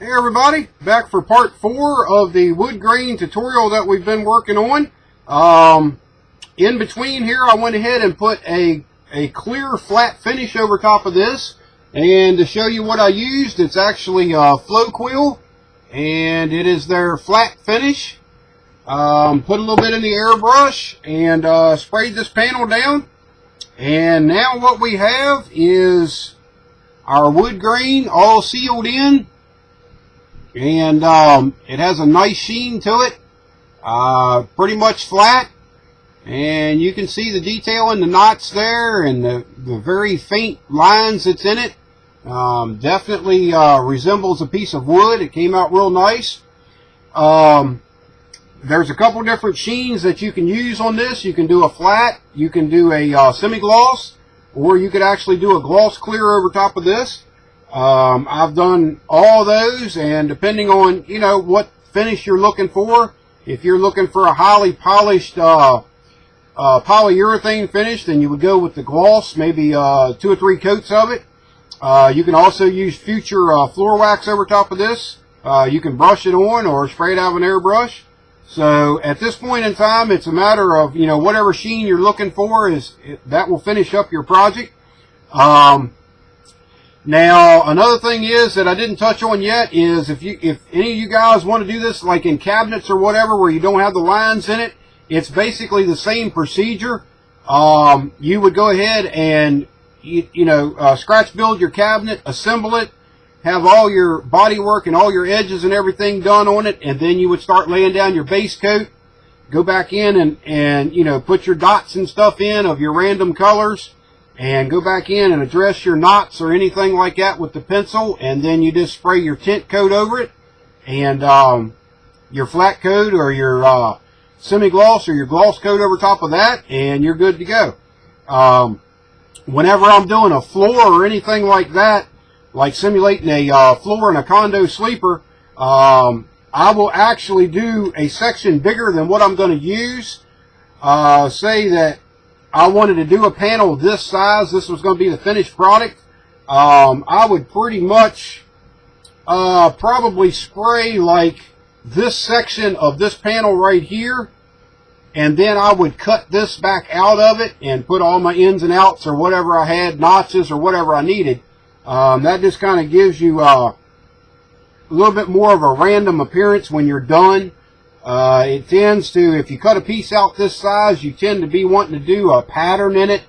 Hey everybody, back for part 4 of the wood grain tutorial that we've been working on. In between here I went ahead and put a clear flat finish over top of this, and to show you what I used, it's actually flow quill, and it is their flat finish. Put a little bit in the airbrush and sprayed this panel down, and now what we have is our wood grain all sealed in. And it has a nice sheen to it, pretty much flat, and you can see the detail in the knots there and the very faint lines that's in it. Definitely resembles a piece of wood. It came out real nice. There's a couple different sheens that you can use on this. You can do a flat, you can do a semi-gloss, or you could actually do a gloss clear over top of this. I've done all those, and depending on, what finish you're looking for, if you're looking for a highly polished polyurethane finish, then you would go with the gloss, maybe 2 or 3 coats of it. You can also use future floor wax over top of this. You can brush it on or spray it out with an airbrush. So at this point in time, it's a matter of, whatever sheen you're looking for, that will finish up your project. Now, another thing is that I didn't touch on yet is if any of you guys want to do this like in cabinets or whatever where you don't have the lines in it, it's basically the same procedure. You would go ahead and, scratch build your cabinet, assemble it, have all your body work and all your edges and everything done on it, and then you would start laying down your base coat, go back in and put your dots and stuff in of your random colors, and go back in and address your knots or anything like that with the pencil, and then you just spray your tint coat over it, and your flat coat or your semi-gloss or your gloss coat over top of that, and you're good to go. Whenever I'm doing a floor or anything like that, like simulating a floor in a condo sleeper, I will actually do a section bigger than what I'm going to use. Say that I wanted to do a panel this size. This was going to be the finished product. I would pretty much probably spray like this section of this panel right here, and then I would cut this back out of it and put all my ins and outs or whatever I had, notches or whatever I needed. That just kind of gives you a little bit more of a random appearance when you're done. It tends to, if you cut a piece out this size, you tend to be wanting to do a pattern in it.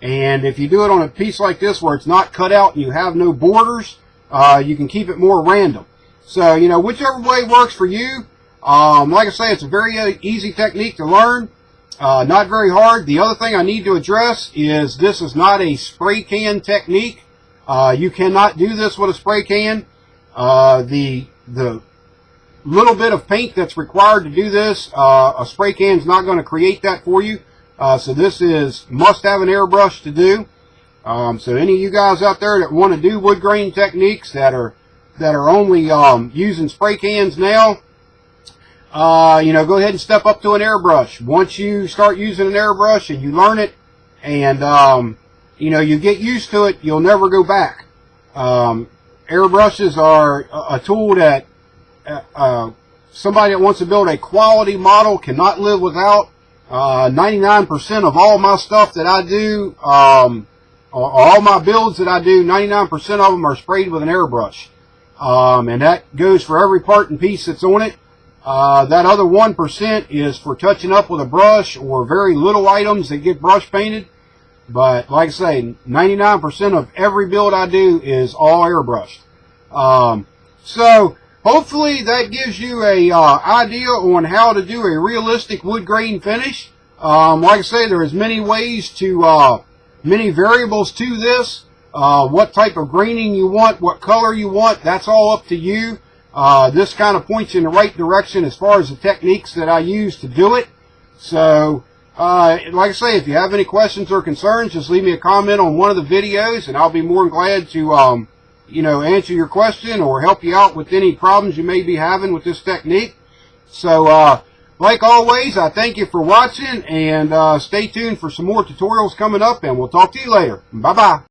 And if you do it on a piece like this where it's not cut out and you have no borders, you can keep it more random. So, whichever way works for you. Like I say, it's a very easy technique to learn. Not very hard. The other thing I need to address is this is not a spray can technique. You cannot do this with a spray can. The little bit of paint that's required to do this, a spray can is not going to create that for you. So this must have an airbrush to do. So any of you guys out there that want to do wood grain techniques that are only using spray cans now, go ahead and step up to an airbrush. Once you start using an airbrush and you learn it, and you get used to it, you'll never go back. Airbrushes are a tool that somebody that wants to build a quality model cannot live without. 99% of all my stuff that I do, all my builds that I do, 99% of them are sprayed with an airbrush. And that goes for every part and piece that's on it. That other 1% is for touching up with a brush or very little items that get brush painted. But like I say, 99% of every build I do is all airbrushed. So hopefully that gives you a idea on how to do a realistic wood grain finish. Like I say, there is many ways to, many variables to this. What type of graining you want, what color you want, that's all up to you. This kind of points you in the right direction as far as the techniques that I use to do it. So, like I say, if you have any questions or concerns, just leave me a comment on one of the videos, and I'll be more than glad to, answer your question or help you out with any problems you may be having with this technique. So, like always, I thank you for watching, and stay tuned for some more tutorials coming up, and we'll talk to you later. Bye-bye.